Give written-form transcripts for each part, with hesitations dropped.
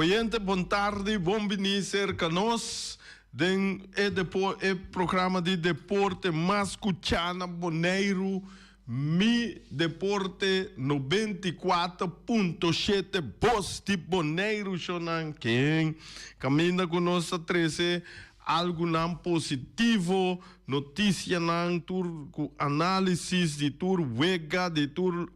Oyente, boa tarde, bom venir conosco o programa de deporte masculino Bonaire, Mi Deporte 94.7 Posti Bonaire, Shonan, quem caminha conosco 13 algo não positivo, notícia não tur análise de tur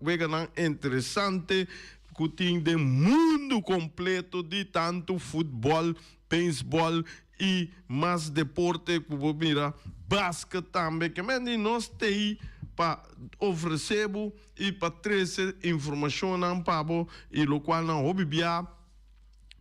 wega não interessante, que tem de mundo completo de tanto futebol, beisebol e mais deporte que vou mirar, basquete também, que nós temos para oferecer e para trazer informação não para e o qual não obviar.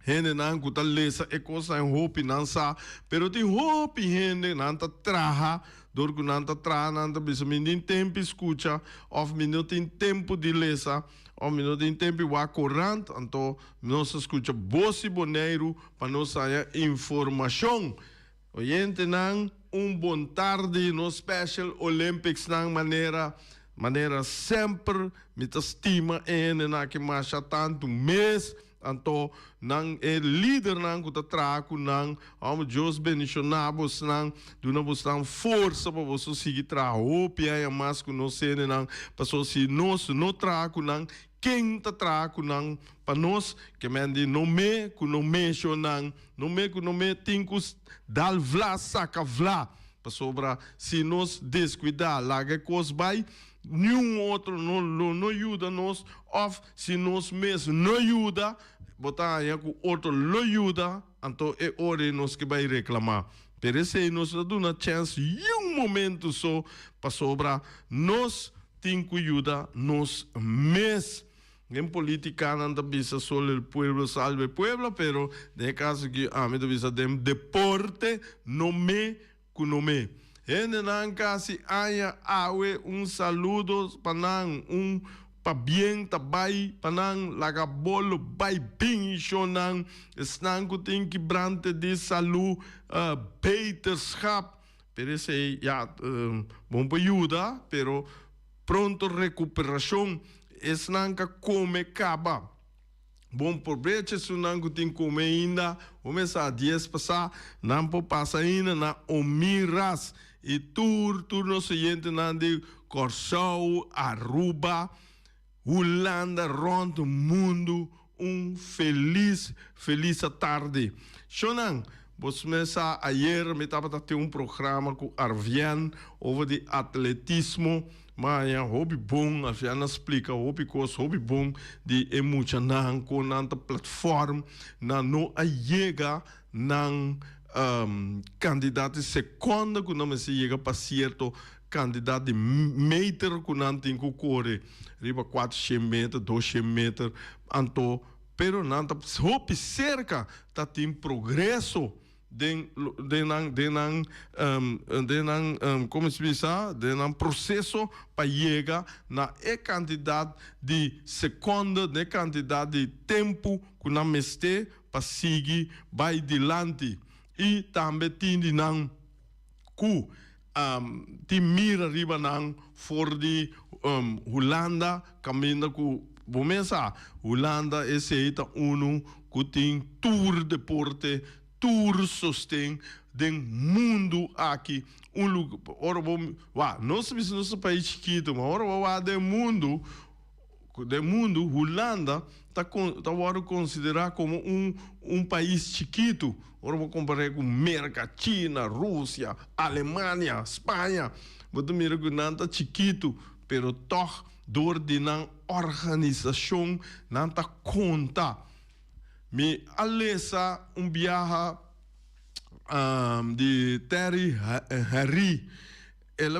Gente não cuta lesa e coisa em hope não sa, pero de hope gente não tá traha, dorgo não tá traha, não tá bisa menino tempo escuta, of minuto em tempo de lesa, o minuto em tempo wa corrente, então nós escuta Bossi Boneiro para nós ter informação. Oyente nang bom tarde no Special Olympics nang maneira sempre mit estima na que marcha tanto mês. Anto nang líder nang kuta traku nang Jos benisionabos nang dunabos nang força para você seguir traho pia mas ku no sene nang paso si nos no traku nang quem ta traku nang para nós que mendi no me ku no mesho nang no me tinkus dal vla saca vla para sobra se nos descuidar larga cos vai nenhum outro não ajuda nós of se nós mesmo não ajuda botar aí com outro não ajuda então é hora nós que vai reclamar por isso nós dá uma chance e momento só para sobra nós tem que ajudar nós mesmos em política não bisa só o pueblo salve o pueblo pero de caso que me bisa dem deporte no me kunome. En casi haya awe saludo panang pa bien tabay panang lagabolo bay pinchonang snang kuting kibrante de salu beterschap. Pero ese ya bom ayuda pero pronto recuperación es nanka come caba. Bom provecho se não tem como ainda, começa a 10 passar, não pode passar ainda na Omiras e turno seguinte não de Corsau, Aruba, Holanda, rond o mundo, feliz tarde. Shonan, você começa ayer, me estava tendo programa com Arvian over de atletismo. Mas é hobby bom, a Fiana explica hobby bom de emocionar com a plataforma na não chega na candidato segunda que não se chega para certo candidato de meter que não tem que correr riba 400 metros, 200 metros, então pero não hobby cerca tá tem progresso como se diz, processo para chegar na candidato de segunda, na candidato de tempo que não meste para seguir vai adiante e também tem que mira riba nang for de Holanda caminho com começa Holanda esse é que tem tour deporte tour sostém do mundo aqui lugar ora bom nós somos nosso país chiquito mas ora do mundo Holanda tá considerar como país chiquito ora vou comparar com América, China, Rússia, Alemanha, Espanha mas mira que não tá chiquito pero toch door de organização não tá conta me alessa viaje de Terry Harry. Ela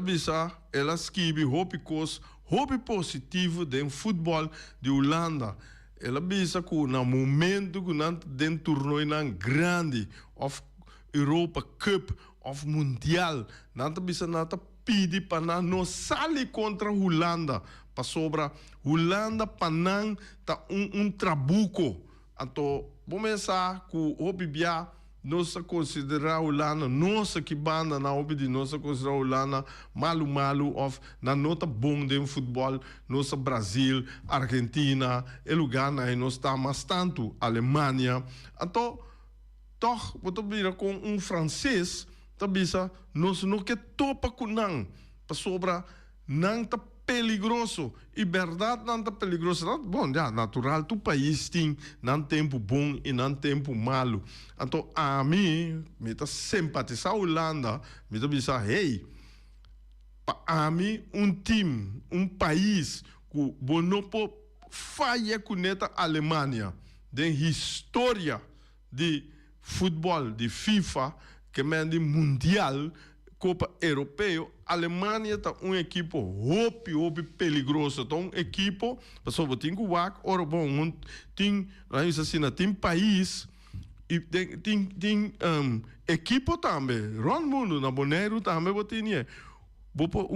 escreve hobby positivo do futebol de Holanda. Ela bisa que no momento que não tem torneio grande of Europa Cup of Mundial, não bisa nata pedi para não sair contra Holanda, para sobra Holanda para tá trabuco. Então, vamos começar com o hobby bia, nós considerar Holanda, nossa que banda na hobby de nós considerar Holanda malu of na nota bom de futebol, nossa Brasil, Argentina, e lugar na nós está mais tanto Alemanha. Então, toch, vou vir com francês, tabisa nós não que topa com não, para sobra não tá peligroso e verdade não tá peligroso bom já natural tu país tem não tempo bom e não tempo malo então a mim me tá simpatizar a Holanda me tá pensar hey a mim time país que bonopo falha com neta Alemanha de história de futebol de FIFA que mende mundial Copa Europeu, Alemanha está equipe hopi peligroso, então equipe, pessoal tem que wak, ora bom, tem país e tem equipe também, Ron mundo na Boneiro também botinha, bopo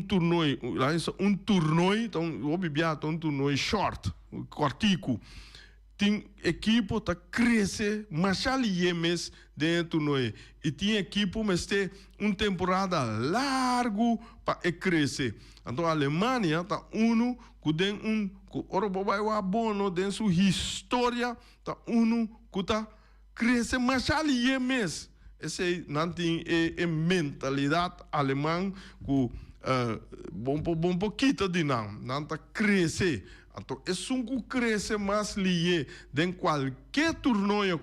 torneio, lá é um torneio, então obibiato um torneio short, cortico. Tem equipe que cresce, mas ali mês dentro do torneio. E tem equipe mas tem uma temporada largo para crescer. Então a Alemanha tá que tem ora vai o abono dentro sua história, tá que tá cresce, mas ali mês. Esse não tem mentalidade alemã que bom pouquinho de não tá crescer. Então, é um que cresce mais lié em qualquer torneio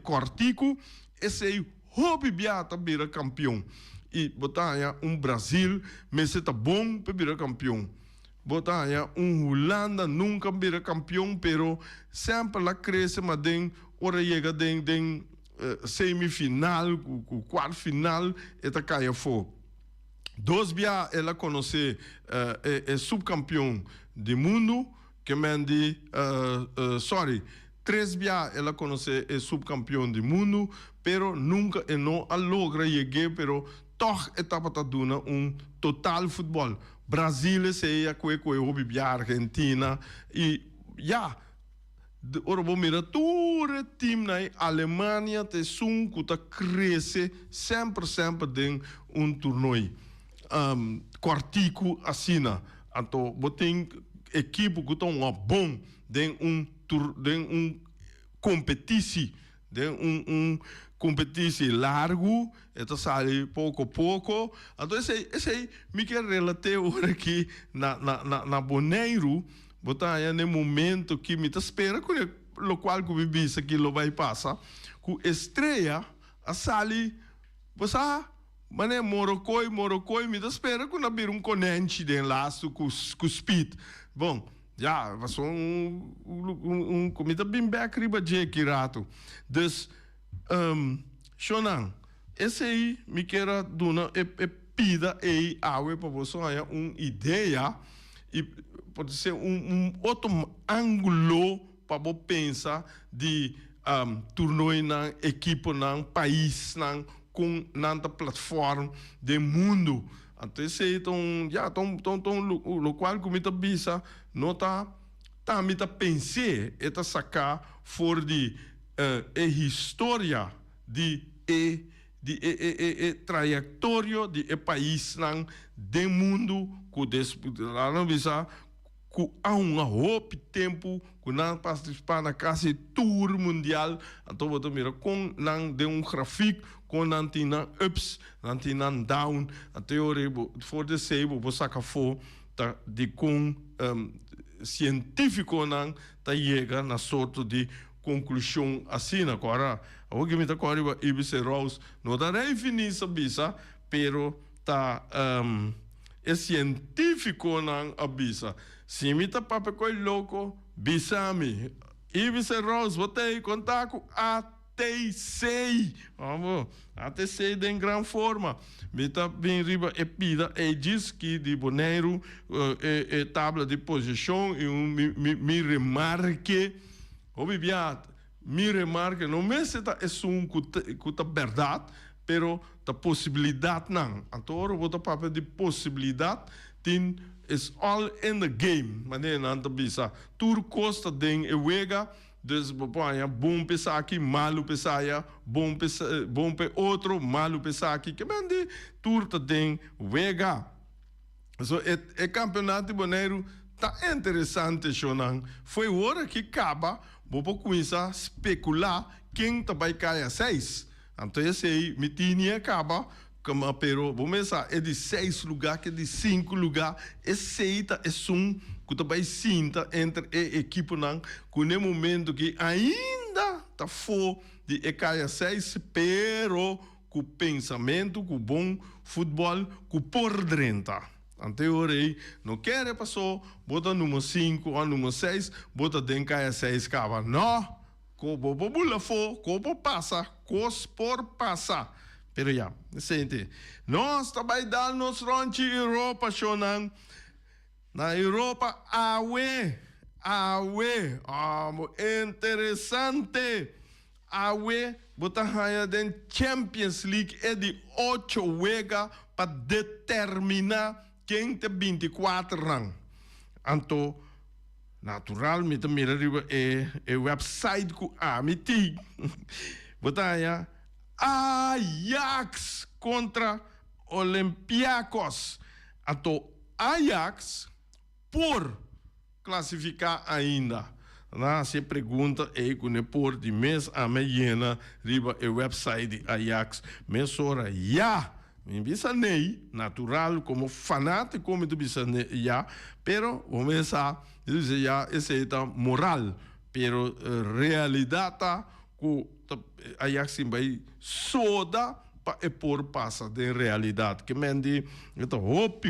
cortico, esse hobby biata vira campeão. E botar Brasil, mas está bom para virar campeão. Botar Holanda nunca vira campeão, pero sempre lá cresce, mas ora chega den semifinal, quarto final, eta caia fora. Dois bia ela conhece subcampeão do mundo, que mendi, três bia ela conhece subcampeão do mundo, pero nunca não logra chegar, pero toch etapa tá dando total futebol. Brasil se é a Argentina e ora vou mirar todo o time na Alemanha te que tá cresce sempre em torneio. Cortico assina. Então, botem equipe que estão bom de competição, de competição largo, então sai pouco a pouco. Então, esse aí me quer relatar agora aqui na Boneiro, botar aí no momento que me espera, que o qual que me disse que lo vai passar, que estreia a sali, você mas Morocco, me espera que não abrir conente de laço com speed. Bom, já, vai ser comida bem back riba de rato. Dus, Shonan, esse aí me quer dar pida e água para você uma ideia e pode ser outro ângulo para você pensar de torneio na equipe, na país, com nanta plataforma do mundo. Então, o qual que me tá bisa, não tá me tá pensar, é sacar fora de história de trajetória de país do mundo que lá não bisa que há tempo que não participar na quase tour mundial. Então você mira com de gráfico com não tem ups, não tem down. A teoria for de sei você saca for de com científico não tá chega na sorte de conclusão assim agora. O que me tá agora Ibis Rose não dá definir bisa, pero tá é científico não abisa. Se me tá papo coi louco, bisami. Ibis Rose, botei contato ATC. Vamos, ATC em grande forma. Me tá bem riba e pida e diz que de Boneiro e tabla de posição e me remarque. Me remarque, não me se tá que tá verdade, pero tá possibilidade não. Então, eu vou papo de possibilidade, tem is all in the game, maneira não tá bisa. Tur costa den e wega, dus bom pensar aqui, malo pensar aí, bom pe outro, malo pensar aqui, que mande tur tá den wega. So é campeonato de Boneiro tá interessante, Shonan. Foi hora que acaba, vou começar a especular quem tá vai cair a 6. Então esse aí, me tinha acaba. Pero vamos pensar, é de 6 lugares, que é de 5 lugares, esse aí é que também sinta entre a equipe não, que no momento que ainda está fora de caia 6, pero com pensamento, com bom futebol, com por dentro. Anteriormente, não quer passar, bota número 5 ou número 6, bota dentro caia 6, cava. Não, como bula for, como passa, cos por passar. Pero já, sente. Nós também dá nos ronchi Europa, Shonan. Na Europa, interessante. Botar raia den Champions League é de 8 wega para determinar quem tem 24 rang. Então, naturalmente, mira o website que amiti. Botaya Ajax contra Olympiacos. Então, Ajax por classificar ainda. Na se pergunta é que por de mês a meia riba o website de Ajax, mesora já. Me bisa nei natural como fanático como tu bisa já, pero vamos a dizer já esse é moral, pero realidade que Ajax vai soda para por passa de realidade que mendi então hopi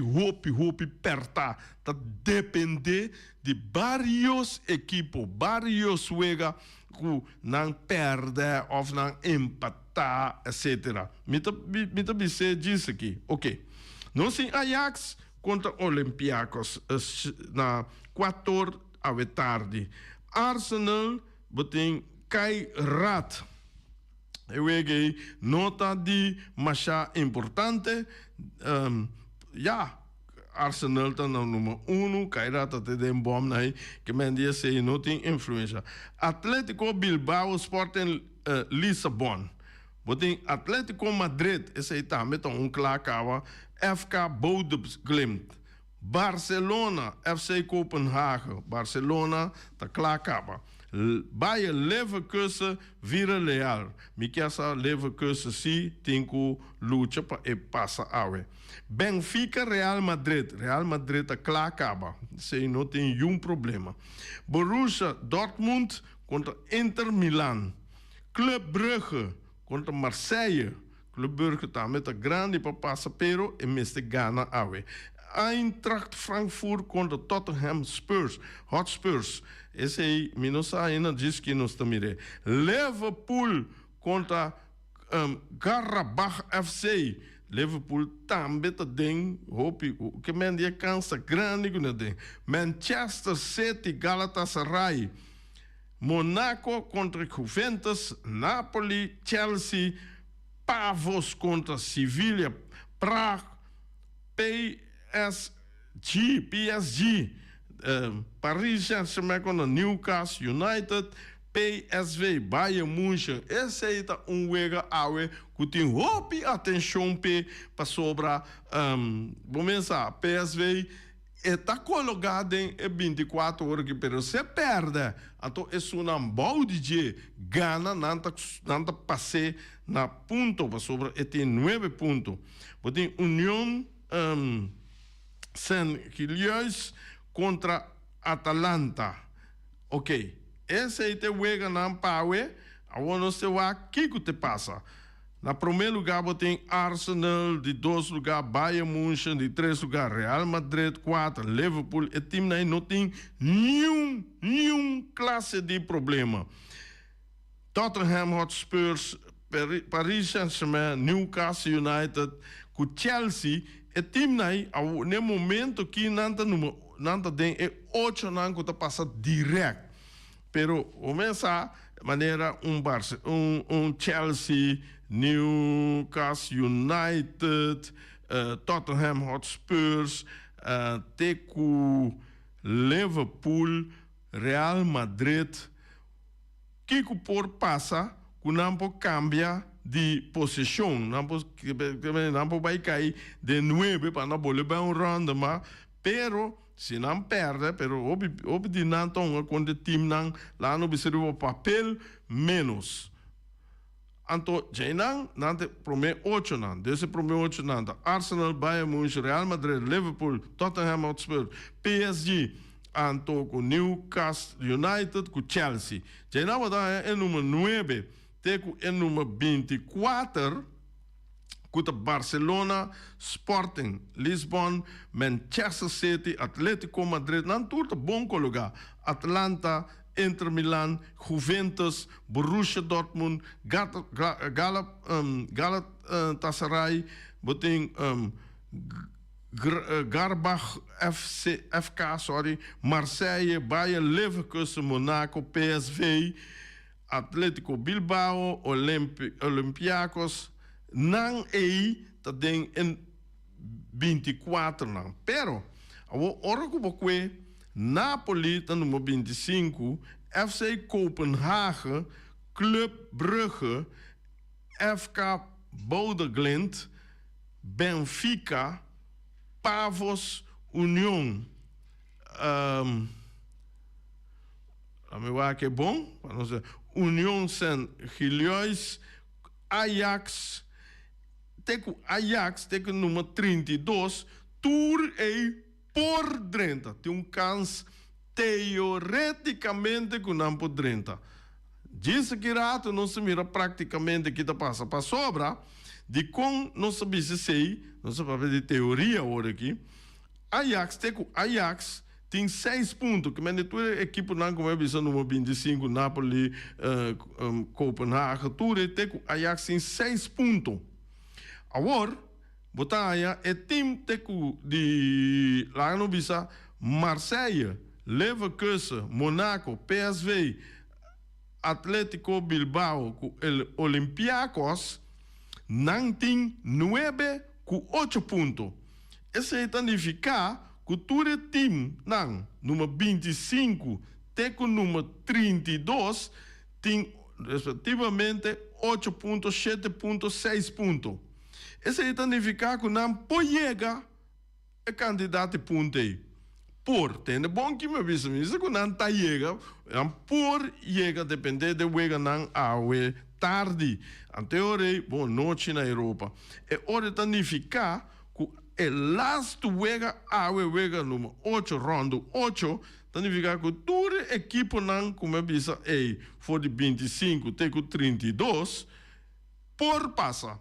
perta tá depende de vários equipos vários juega que não perde ou não empatar etc. Mita bise diz aqui ok não sim Ajax contra Olympiacos na 4 da tarde Arsenal botem cai rat. Eu peguei nota de macha importante. Arsenal está no número 1, Kairata te den bom naí, que me dia sei não tem influência. Atlético Bilbao Sporting Lissabon. Botem Atlético Madrid, esse aí também tá clacawa. FK Bodø/Glimt. Barcelona, FC Copenhagen. Barcelona tá clacawa. Bayer Leverkusen vira Real. Miquessa Leverkusen sim tem que lutar para passar awe. Benfica Real Madrid. Real Madrid tá acaba. Sei não tem nenhum problema. Borussia Dortmund contra Inter Milan. Club Brugge contra Marseille. Club Brugge também tá grande para passar pero e meste gana awe. Eintracht Frankfurt contra Tottenham Hotspurs. Esse aí, Minosa ainda diz que nós estamos mirando. Liverpool contra Karabakh FC. Liverpool também tem, que mendia cansa grande que não tem. Manchester City, Galatasaray. Monaco contra Juventus. Napoli, Chelsea. Pavos contra Sevilla. Prague. PSG. Paris Saint-Germain contra Newcastle United, PSV, Bayern München. Esse aí tá wega awe que tem hope atenção para sobra. Vamos pensar, PSV está colocado em 24 horas que pero se perde. Então é uma balde de gana nanta passe na ponto para sobra e tem 9 pontos. Tem União Saint-Gilloise contra Atalanta. Ok. Esse aí te juega na Paue. Agora não sei o que te passa. Na primeiro lugar, tem Arsenal. De 2 lugares, Bayern München. De 3 lugares, Real Madrid. 4, Liverpool. E time aí não tem nenhum classe de problema. Tottenham Hotspurs, Paris Saint-Germain, Newcastle United, com Chelsea. E time aí, no momento que nanta tem 8 anos que passa direto. Pero começa maneira Chelsea, Newcastle United, Tottenham Hotspurs, Teco, Liverpool, Real Madrid, que por passa, que não cambia de posição, não vai cair de 9 para não voltar rendement, pero se não perde, pero obdi não tão quando o time não lá no observa o papel menos. Então, já não te promete 8 não, desse promete 8 não, Arsenal, Bayern München, Real Madrid, Liverpool, Tottenham Hotspur, PSG, então com Newcastle United, com Chelsea. Já não vai dar é número 9, tem o número 24, com Barcelona, Sporting, Lisbon, Manchester City, Atlético Madrid, não tudo bom lugar. Atlanta, Inter Milan, Juventus, Borussia Dortmund, Galatasaray, Garbach FK, Marseille, Bayer Leverkusen, Monaco, PSV, Atlético Bilbao, Olympiacos, não é 24 não. Pero, ora que você Napoli tá número 25, FC Kopenhagen, Club Brugge, FK Bodø/Glimt, Benfica, Pavos, União. A meu que é bom, União Sint Gillois, Ajax, tem o número 32, Tour e por 30. Tem chance teoreticamente que não por 30. Diz que rato não se mira praticamente que passa para sobra, de com não sabe se sei, não sabe de teoria agora aqui. Ajax tem 6 pontos, que a tua equipe não como é visão número 25, Napoli, Copenhagen, tudo tem Ajax tem 6 pontos. Agora, botaia é time de lá no bisa Marseille, Leverkusen, Monaco, PSV, Atlético Bilbao, com Olympiacos, não tem 9 com 8 pontos. Isso significa que todo time, número 25, até com o número 32, tem respectivamente 8 pontos, 7 pontos, 6 pontos. Isso significa que não pode chegar a candidato ponto aí. Por, tem bom que me avisa, isso que não está chega, por chega depende de chega não awe tarde, anterior boa noite na Europa. E hora significa que é last chega awe chega número 8 rondo 8, significa que toda equipe não como avisa aí for de 25 até com 32 por passa.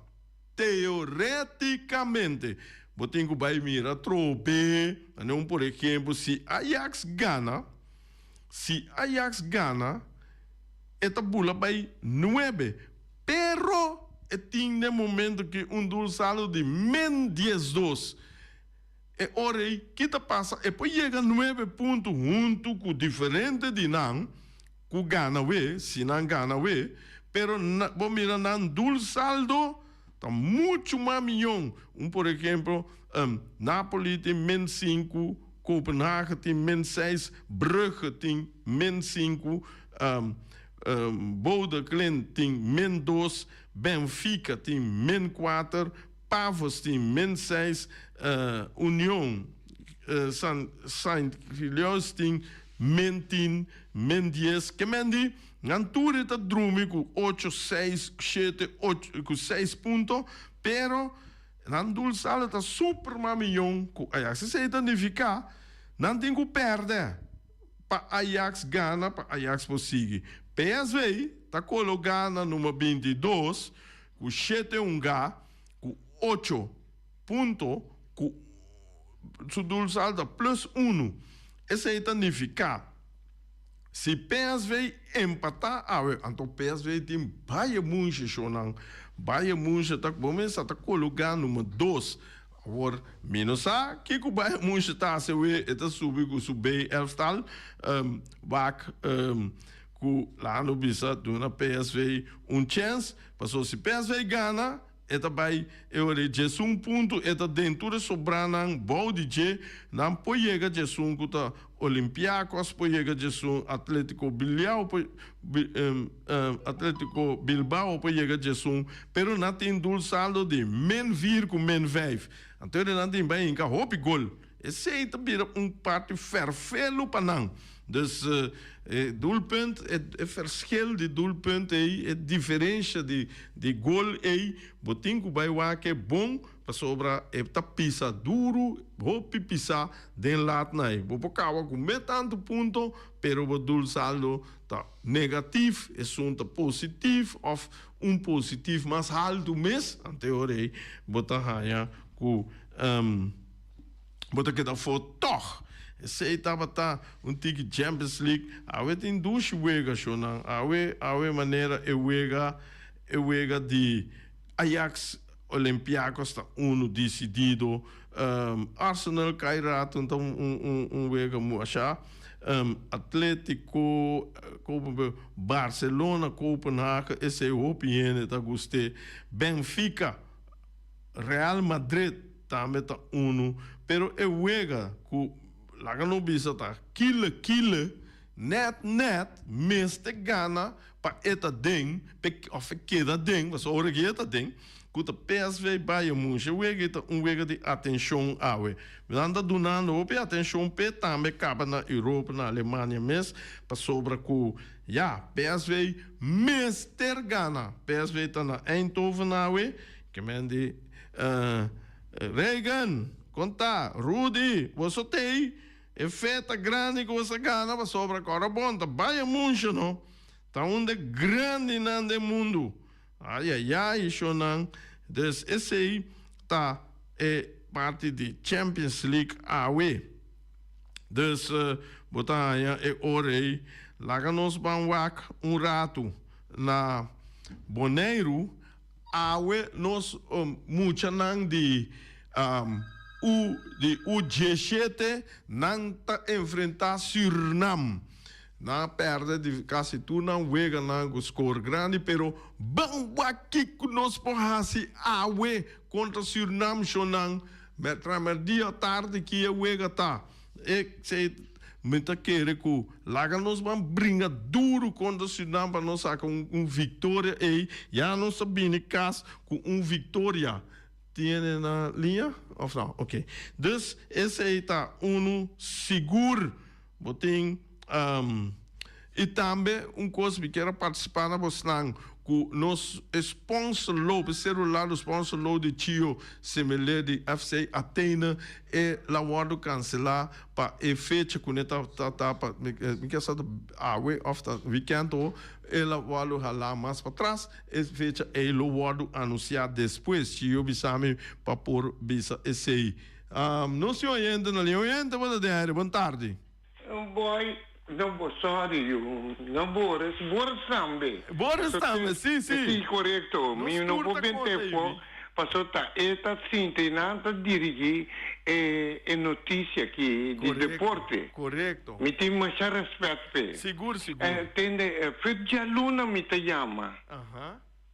Teoreticamente, botinho vai mirar trope, não por exemplo, se Ajax ganha, esta bula vai 9, pero tem no momento que dulçado de men 10-2. E ora que passa, e depois chega 9 pontos junto com diferente de não, que gana se não gana pero vou mirar não dulçado está muito mais milhão. Por exemplo, Napoli tem menos 5, Copenhagen tem menos 6, Brugge tem menos 5, Bodø/Glimt tem menos 2, Benfica tem menos 4, Pavos tem menos 6, União Sint Gillois tem menos 10, menos 10, que mendi? Nanture está drume com 8, 6, 7, 8, com 6 pontos, pero Nandul Sala está super mamilhão com Ajax. Isso significa não tem que perder para Ajax ganhar, para Ajax conseguir. PSV está colocando no número 22 com 7 com 8 pontos, com Sudul Sala plus 1. Isso significa se PSV empatar, então PSV tem Bayern München schon, Bayern München está começando a colocar número 2. Agora, menos que o Bayern München está a subir com o B11 back lá no bisa do PSV chance, passou se PSV ganha, eta vai de ponto, eta dentro sobrando bom de não pode chegar de que tá Olympiacos, pode chegar de Atlético Bilbao, Atlético Bilbao pode chegar de pero não tem saldo de -4 com -5. Então não tem bem que hope gol. Esse é também parte vervelo para não. Dus doelpunt, het verschil de doelpunt, het diferença de goal, botinho bij waken bom, para sobra, tá pisa duro, hopi pisa den laat nai. Bopo kawa com tanto ponto, pero o doel saldo tá negativo, é positivo, of positivo, mas haldo mes, anteorei, bota hanha, bota que da for toch. Sei estava tique Champions League, tem 2 wegas schon, maneira wega de Ajax Olympiacos está decidido, Arsenal cai rato então wega muacha, Atlético, Barcelona, Copenhagen, esse é o opinião tá gostei, Benfica, Real Madrid também tá uno, pero é wega que lá no bisa tá kile net mes te gana pa eta ding of queda ding was ora que eta ding que o PSV vai munche wega wega de atenção awe anda donando op atenção pe também caba na Europa na Alemanha mes pa sobra ku ja PSV mes ter gana PSV tá na Eindhoven awe que mende Reagan conta Rudy você tem efeito grande que você gana para sobra agora bom tá Bayern München não tá grande no mundo ai isso não dus esse aí tá é parte de Champions League away dus botar é hora aí lá que nós vamos rato na Bonaire away nós muita não de o G7 não está enfrentar Suriname. Não perde de quase tudo, não vega não score grande, pero bom aqui que nós porrasi awe contra Suriname chonang, mas dia tarde que a vega tá. E se muita querer que lá nós vamos brincar duro contra Suriname para nós sacar vitória e já não sabia caso com vitória. Tiene na linha? Of não? Ok. Dus, esse aí está seguro. Botem, e também, coisa que quero participar na Bosnan, que nos sponsor logo, celular, o sponsor logo de Tio, semelhante de FC Atena, e lá o cancelar para efeito que tá me quer saber away of the weekend ela o lá mais para trás e fecha ele o anunciar depois Tio bisame para por bisa esse não se orienta na linha orienta boa tarde boy não sorry não Boris também sim sim correto mi não vou bem tempo passou tá eta sinte nada dirigir é notícia aqui de deporte correto me tem mais respeito seguro entende Fred Luna me te chama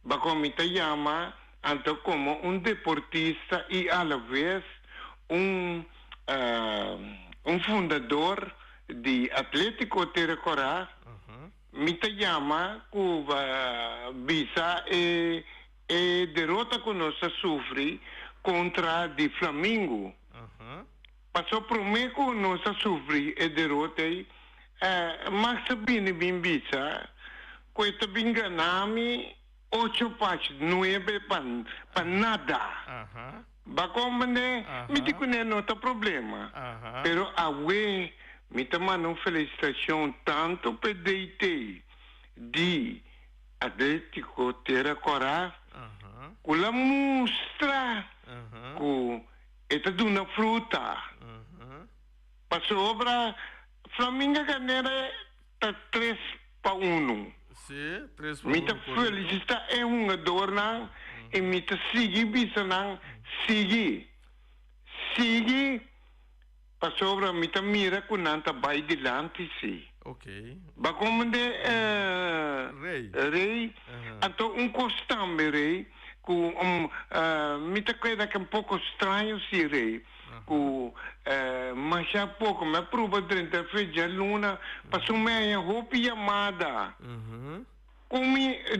bako me te chama então como deportista e a la vez fundador de Atlético Terracorá me te chama Cuba visa e derrota que nós sofre contra de Flamengo. Passou por mim que nós sofre e derrota mas sabine bem visa que bem ganami 8 passos 9 para nada. Bacomane me digo não tem problema. Pero awe me também uma felicitação tanto para DT de Atlético Terracorá la mostra que esta de uma fruta passou obra Flamengo ganhara 3-1 sim 3-1 me felicita é adorna e me sigue bisa sigue passou obra me mira que não vai dilante sim ok bacomande rei então costume rei que me creda que pouco estranho se rei que mas já pouco me prova 30 feijão luna passou meia roupa chamada como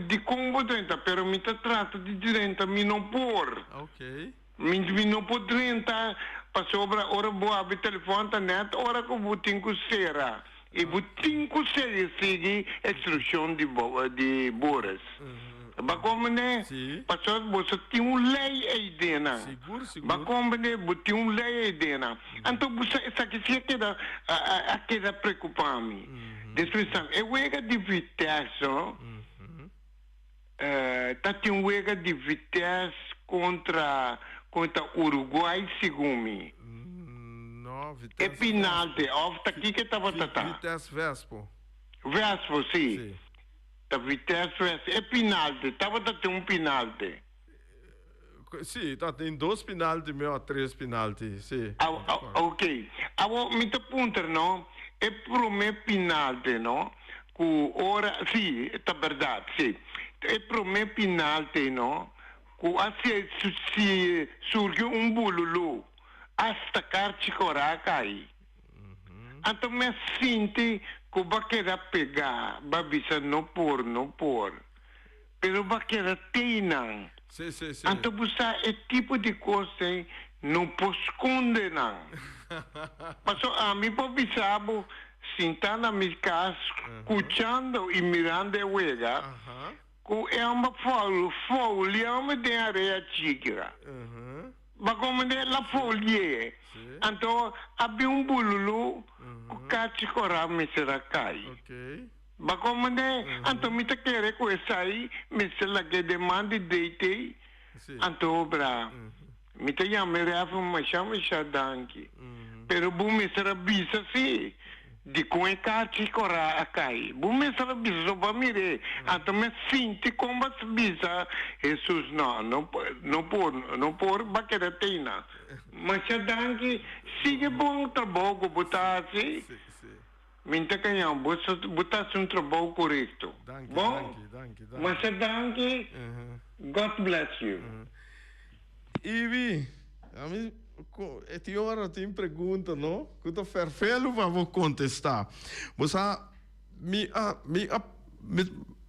de combo 30 pero me trata de 30 me não por ok me não por 30 passou hora boa de telefone net hora que vou ter que ser e butim que segue instrução de Boris. Bacomane, passou você tem lei aí dentro. Seguro. Bacomane, butim lei aí dentro. Então você essa que se queda preocupar-me. Depois é wega de vitesse, tá tem wega de vitesse contra Uruguai segundo. É penalti, aqui que estava Vitesse Vespo, sim. Da Vitesse Vespo, é penalti, estava tendo penalti. Sim, tem 2 penalti, meu 3 penalti, sim. Ok. Agora, me pergunta, não? É para mim penalti, não? Que ora, sim, é verdade, sim. É para mim penalti, não? que assim se surge bululu, hasta carchicora cai. Então me sinto que vai querer pegar, vai bisa não por. Pero vai querer treinar. Sim. Então você é tipo de coisa não pode esconder não. Mas a mim por bisabo sentar na minha casa, escutando e mirando a uega, que é uma folha, uma de areia chica. Mas como é a folha, então havia bululu, que cate corá me será cai. Mas como é, então me te querer com essa aí, me se la que demanda deite, então bra. Me te chama Rafa, mas chama Shadanki. Pero me será bisa sim. De com a carte corá a cai. Me será bisa para mire. Então me sinto como as bisa. Jesus não por baqueretina. Mas Shadanki sigue bom trabalho que botar assim. Minta canhão, botar um trabalho correto. Bom? Mas Shadanki, God bless you. Ivi, a mim, esta hora tem pergunta, não? Que eu ferfelo para vou contestar. Você me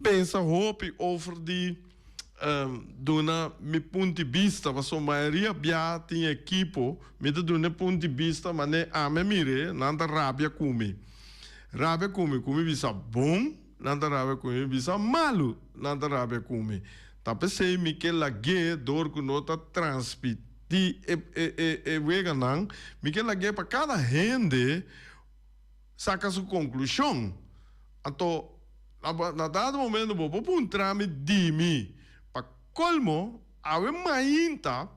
pensa hope over de dona mi ponto de vista, mas a maioria bia tem equipo, me dona ponto de vista, mas ne a me mire, nada rabia come bisa bom, nada rabia come bisa malo, nada rabia come. Tapi sei mi que la guia dor que nota transmitir veganang, mi que la guia para cada gente saca sua conclusão. Então, na dado momento vou pôr trame de mim para colmo, a ver mainta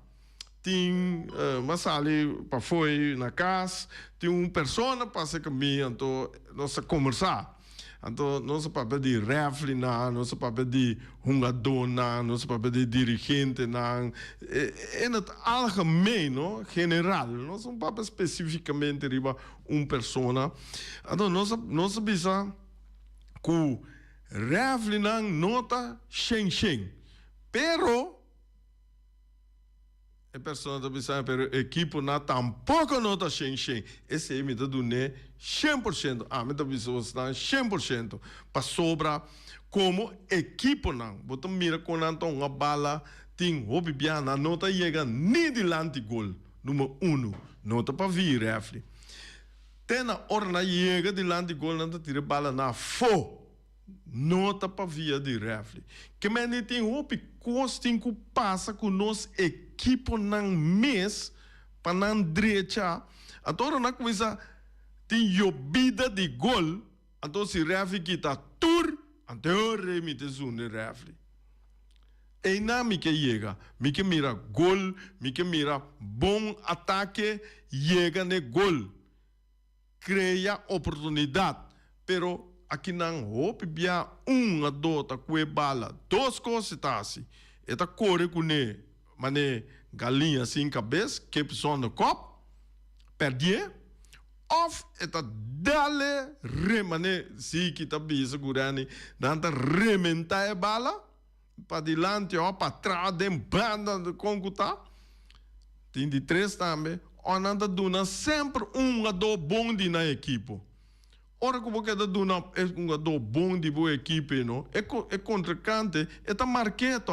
tem mas ali para foi na casa, tem persona para se caminhar, então nós conversar. Então, nosso papel de refle, nosso papel de hungador, nosso papel de dirigente, é no algemeen, no? General, não é papel especificamente riba persona. Então, nós bisa que refle nota shen. Pero a pessoa está pensando, pero equipo não tampouco nota shen. Esse aí me dá do né 100%. Me dá visão 100%. Para sobra como equipo não. Botam mira com uma bala tem hobby bia na nota chega nem de lante gol. Número 1, nota para vir refle. Tem na hora na chega de lante gol não tira bala na fo. Nota para via de refle. Que men tem hobby costing que passa com nós equipo nang mês para nang direita. Então na coisa tem jobida de gol. Então se refle kita tur, então remite zone refle. E na mi que chega, mi que mira gol, mi que mira bom ataque, chega ne gol. Cria oportunidade, pero aqui não hope bia dota que bala, duas coisas tá assim. Eta corre com ne, mané galinha sem cabeça, que pessoa no copo, perder, of eta dale remane se que tá bisa gurani, nanta rementar a bala para diante ou para trás de banda de concuta. Tem de três também, ou nanta duna sempre do bom de na equipe. Ora que você duna do bom de boa equipe, não? É contracante, é tá marqueto,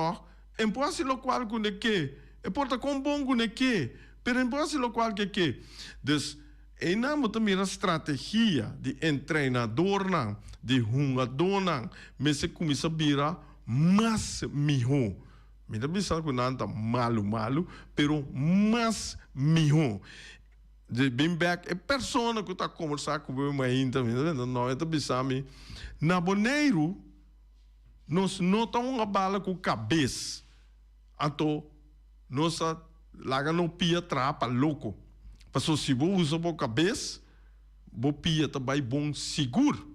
é posse local com que, é porta com bom com que, pero é posse local que. Dus e não muito mira estratégia de treinador não, de jogador não, mas se começa a virar mais melhor. Me dá pensar que não tá malo, pero mais melhor. De bem back é pessoa que está conversando com o meu ainda, não é também na boneiro nós não estamos uma bala com cabeça, então nós larga no pia trapa louco, porque se você usa a cabeça, você pia também bom seguro,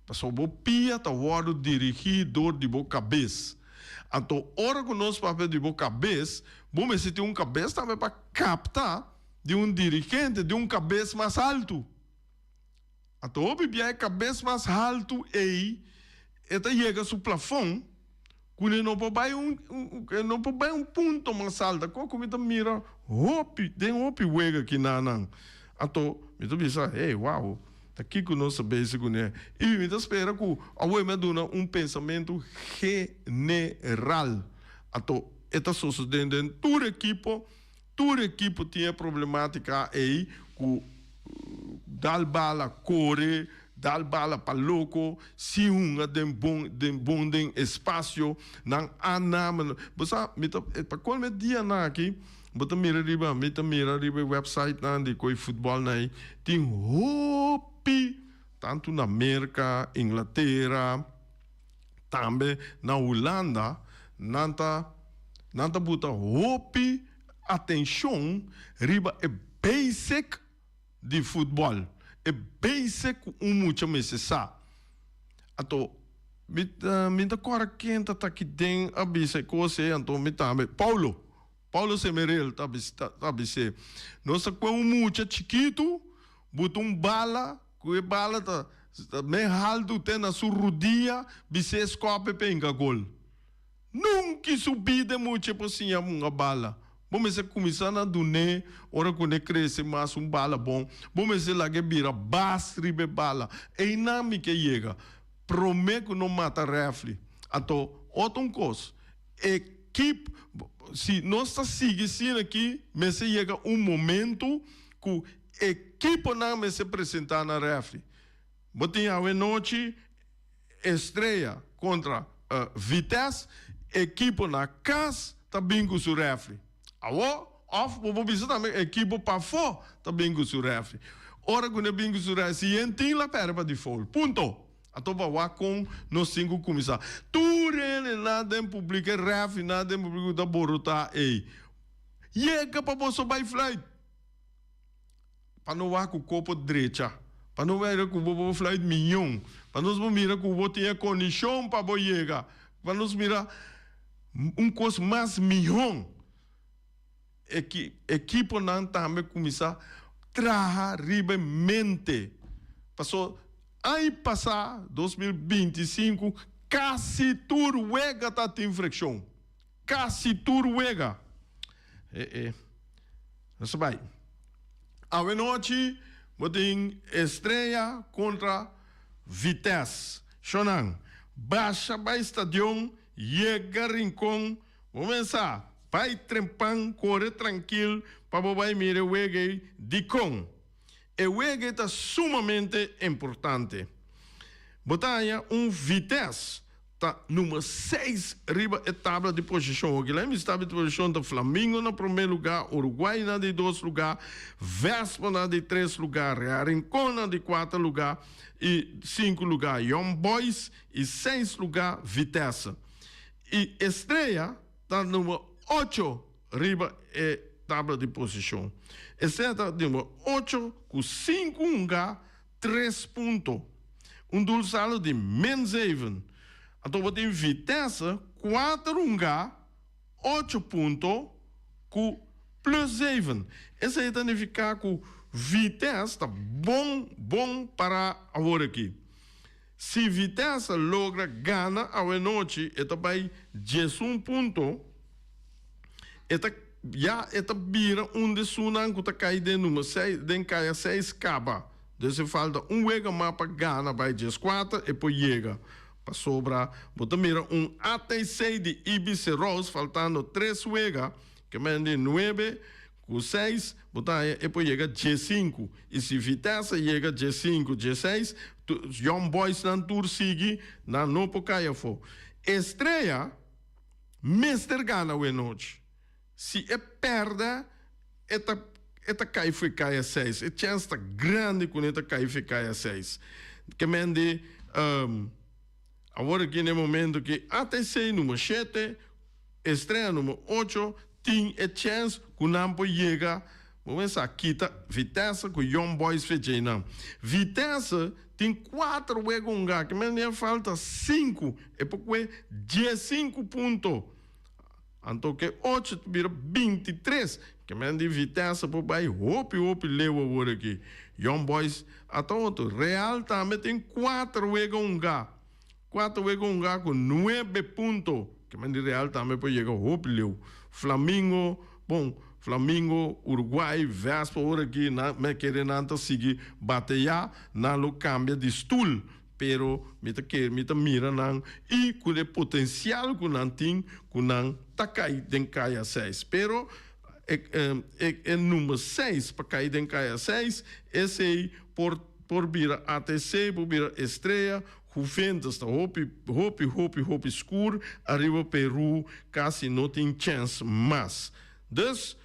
porque você pia tá o dirigidor de boa cabeça, então hora que nós papel de boa cabeça, vamos se tem cabeça também para captar de dirigente, de cabeça mais alto. Então, o cabeça mais alto e chega ao plafond, Quando não pode não pode ponto mais alto, como me mira, hopi, tem hopi wega aqui não. Então, me tô pensando, hey, uau, aqui que nós sabemos que né. E me tô espera que a web me dá pensamento general. Então, esta sucedendo em toda equipe tinha problemática aí, que dá bala corre, dá bala para louco, se den bom espaço, não há nada. Você, para qual me dia na aqui, você mira riba website na de coi futebol na aí, tem hopi, tanto na América, Inglaterra, também na Holanda, nanta buta hopi, atenção, riba é basic de futebol. É basic muito necessário. Então, me cora quente tá aqui dentro a base coisa então me também Paulo Semerel tá base. Nossa com muito chiquito, botou bala, que bala tá me haldo tem na sua rodilha, bise escope penga gol. Nunca subi de muito por cima uma bala. Vamos começar a donar, ora quando cresce mais bala bom. Vamos lá que vira ribe bala. E não me que chega. Prometo que não mata refle. Então, outra coisa. Equipe, se nós seguimos aqui, mas chega momento que a equipe não me se apresentar na refle. Botinha a noite, estreia contra Vitesse, equipe na casa, tá bem com o refle. Vou visitar a equipe para fora, tá bem com o refle. Ora, quando é bem com o refle, se entra lá, para de fora. Ponto. Então, vai com nós cinco começar. Tudo nada em público, refle, nada em público, da borota, ei. E é que para você vai flight. Para não ir com o corpo direito. Para não ver que o vou flight milhão. Para nós mirar que o vou ter condição para o chegar. Para nós mirar coisa mais milhão. Equipe não também começar a trabalhar ribemente. Passou, aí passar 2025, quase tudo wega tá em fricção. Quase tudo wega. Não vai. A noite, vou ter estreia contra Vitesse. Shonan, baixa para o estádio, chega rincão, vamos começar. Vai trempar, corre tranquilo, para você mirar o wege de com. O wege está sumamente importante. Botanha Vitesse, está número 6, riba a tabla de posição. Aqui lá está a posição do Flamengo no primeiro lugar, Uruguai na de 2 lugar, Vespa na de 3 lugar, Rincón na de 4 lugar, e 5 lugar, Young Boys, e 6 lugar, Vitesse. E Estreia está número 8, riba a tabla de posição. Estreia está número 8, com 5 lugar, 3 pontos. Doelsaldo de -7. Então, você tem Vitesse, 4 lugar, 8 pontos, com +7. Essa aí significa que Vitesse está bom para agora aqui. Se Vitesse logra ganhar a noite, vai 11 pontos. Já vira de Sunan que está caindo de número 6, den cai a 6 capa. Então, falta wega mapa ganha, vai 14 e depois chega. Para sobrar, você mira ATC de Ibiza Rose, faltando 3 wega, que manda 9, com 6, e depois chega G5. E se Vitesse chega G5, G6, Young Boys não tur sigue, não pode cair fora. Estreia, Mr. Gana a noite. Se perde, cai a 6. A chance está grande quando cai a 6. Que manda, agora aqui no momento que ATC número 7, estreia número 8, tem a chance que o Nampo chega, vamos ver aqui está Vitesse com Young Boys feijão. Vitesse tem 4 wegonga, que me falta 5, é porque 15 pontos. Então que 8 vira 23, que me de Vitesse por baixo, hope leu agora aqui. Young Boys, até outro, Real também tem 4 wegonga. 4 wegonga com 9 pontos. que man Real também pode chegar hope leu. Flamengo, bom, Flamengo, Uruguai, Vespa, ora aqui, me querendo seguir batear, não cambia de stool, pero mita mira não, e com o potencial que não tem, que não tá cair dentro caia 6, pero é número 6 para cair dentro caia 6, esse aí por vira ATC, por vira Estrela, Juventus está hope escuro, arriba Peru, quase não tem chance mais. Dus,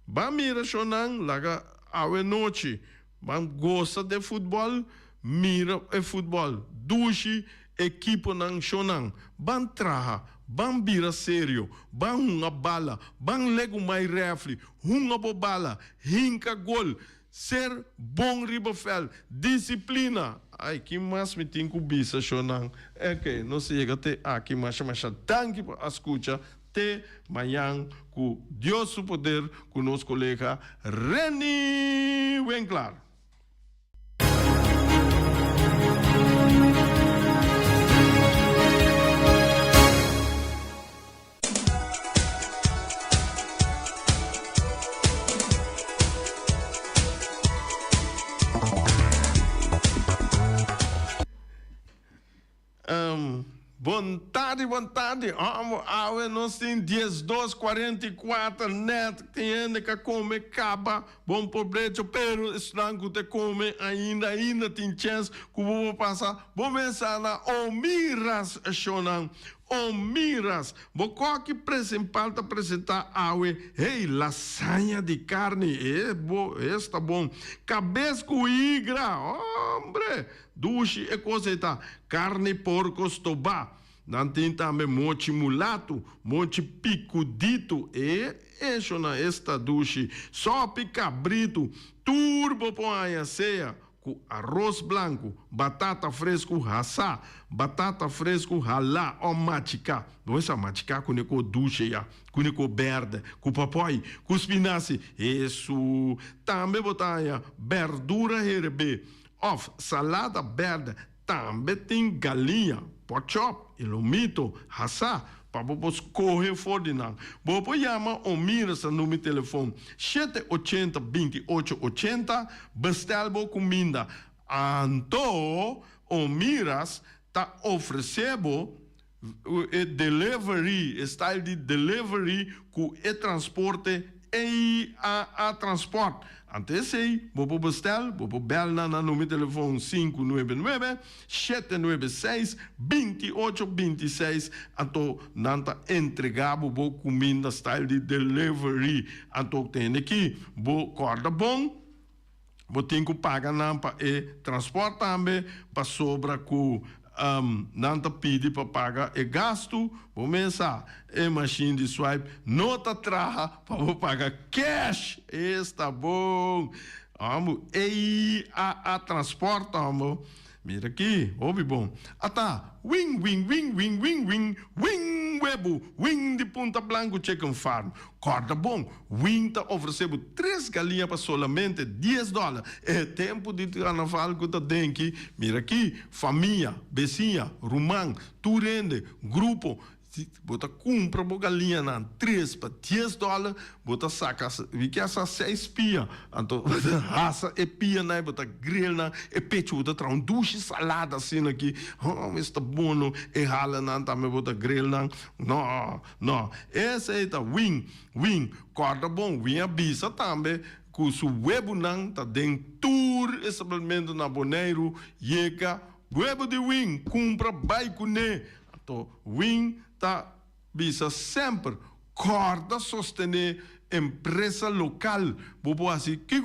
ba mira shonan, laga awe noite, ba gosta de futebol, mira e futebol, dushi, equipo nan shonan, ban traha, ban bira sério, ban hunga bala, ban lego mai refli, hunga bobala, hinka gol, ser bom ribofel, disciplina. Ai, que mais me tem com bisa shonan. É que não se chega até aqui, mas tanque para escuta. Te manhã com Deus o poder com nosso colega Reni Winkler. Vontade. Nós temos 10, 12, 44 net, tem ainda que come, caba, bom pobrecho, pero estranho te come, ainda tem chance que vou passar, vou pensar na Omiras, Shonan. Omiras, vou que apresentar awe, hey, lasanha de carne, está bom, cabeça com igra, hombre, duche e coisa tá, carne porco estobá, não tem também mochi mulato, mochi picudito, isso na esta duche, sope cabrito, turbo põe ceia, com arroz branco, batata fresco raçá, batata fresco ralá, ó matica. Você matica com o duche já, com o verde, com o papai, com os espinaci. Isso. Também botar verdura herbe, of salada verde, também tem galinha, pochop, ilomito, raçá. Para você correr fora não. Você chama o Miras no meu telefone 780-2880, bestel bo comida. Então, o Miras está oferecendo delivery, style de delivery com e transporte e a transporte. Antes aí, vou bestel, vou bel na meu telefone 599-796-2826. Então, nanta entregar vou comida style de delivery. Então, tem aqui, vou corda bom, vou ter que pagar para e transporte também, para sobra com nanta pede para pagar e gasto, vou pensar, machine de swipe, nota traha para pagar cash, está bom, e a transporte, mira aqui, ouve bom, wing, webo, wing de Punta Blanco Chicken Farm, corda bom, wing tá oferecendo 3 galinhas para solamente $10. É tempo de carnaval que tá dentro, mira aqui, família, vizinha, rumang, turende, grupo, bota compra uma galinha na 3 para $10, bota saca, vi que essa 6 pia, então raça e pia na, bota grill na, e pecho bota tra duche salada assim aqui, está bom, e hala na também bota grill na, não, esse aí tá wing, corda bom, wing a bisa também, com o webo não tá dentro tour estabelecimento na Bonaire, chega webo de wing, compra baicune, então wing tá bisa sempre corda sostener empresa local. Bobo assim, que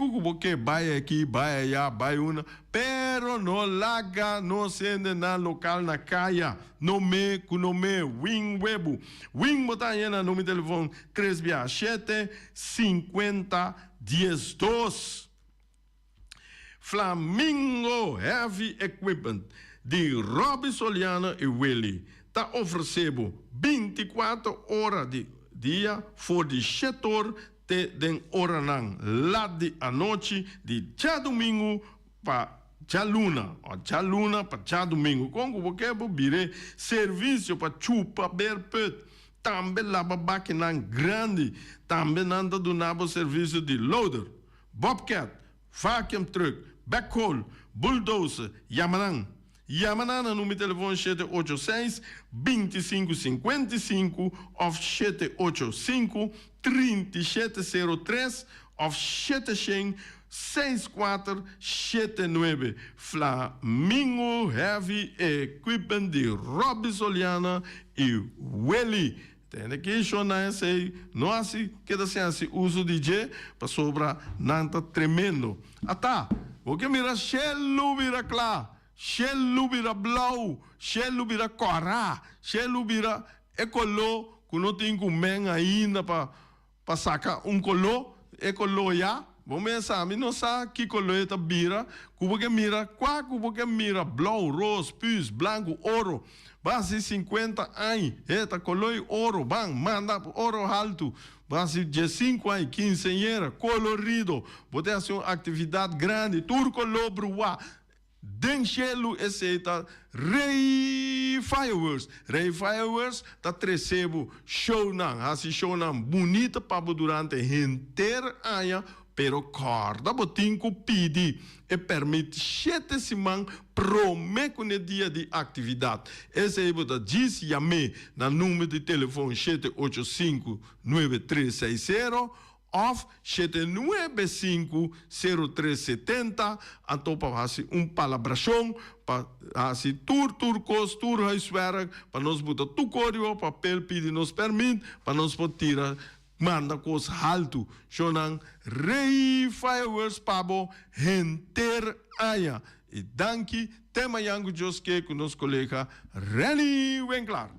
vai aqui, vai allá, vai uma, pero no laga, no sende na local na caia, no me, wing webo. Wing botar aí na número de telefone 367-50-12. Flamingo Heavy Equipment de Rob Soliana e Willie. Está oferecendo 24 horas de dia for de setor de hora não lá de a noite de já domingo para já luna para já domingo com o que vou serviço para chupa berpet também lava máquina grande, também anda donando serviço de loader, bobcat, vacuum truck, backhoe, bulldozer, Yamanan. Yamanan no número de telefone 786-2555 ou 785-3703 ou 700-6479. Flamingo Heavy Equipment de Robbie Soliana e Welly. Tem que chorar esse, não assim, que assim, uso de G para sobrar nada tremendo. Tá, porque mira, Shell vira claro. Shell vira blau, Shell vira corá, Shell vira ecolô, que não tem comem ainda para sacar colô, ecolô já. Vamos pensar, não sabe que colô é vira, que mira, que mira, blau, rosa, pus, branco, ouro. Base 50 anos, colô e ouro, manda ouro alto. Base de 5 anos, 15 anos, colorido. Pode fazer uma atividade grande, turco lobruá. Denchelo eceita Rei Fireworks. Rei Fireworks tá recebo show não, assim show não bonita para durante inteira ano, pero corda botinco pedi e permite 7 semanas prometo no dia de atividade. Esse aí bota diz chame na número de telefone 785-9360 of 795-0370, então para fazer palabração, para fazer tour huiswerk, para nós botar tu código, papel, pedir nos permite, para nós poder tirar, manda coisa alto, chonan Rei Fireworks pabo, enter aya. E danke, tema yangu joske com nosso colega Reni Winkler.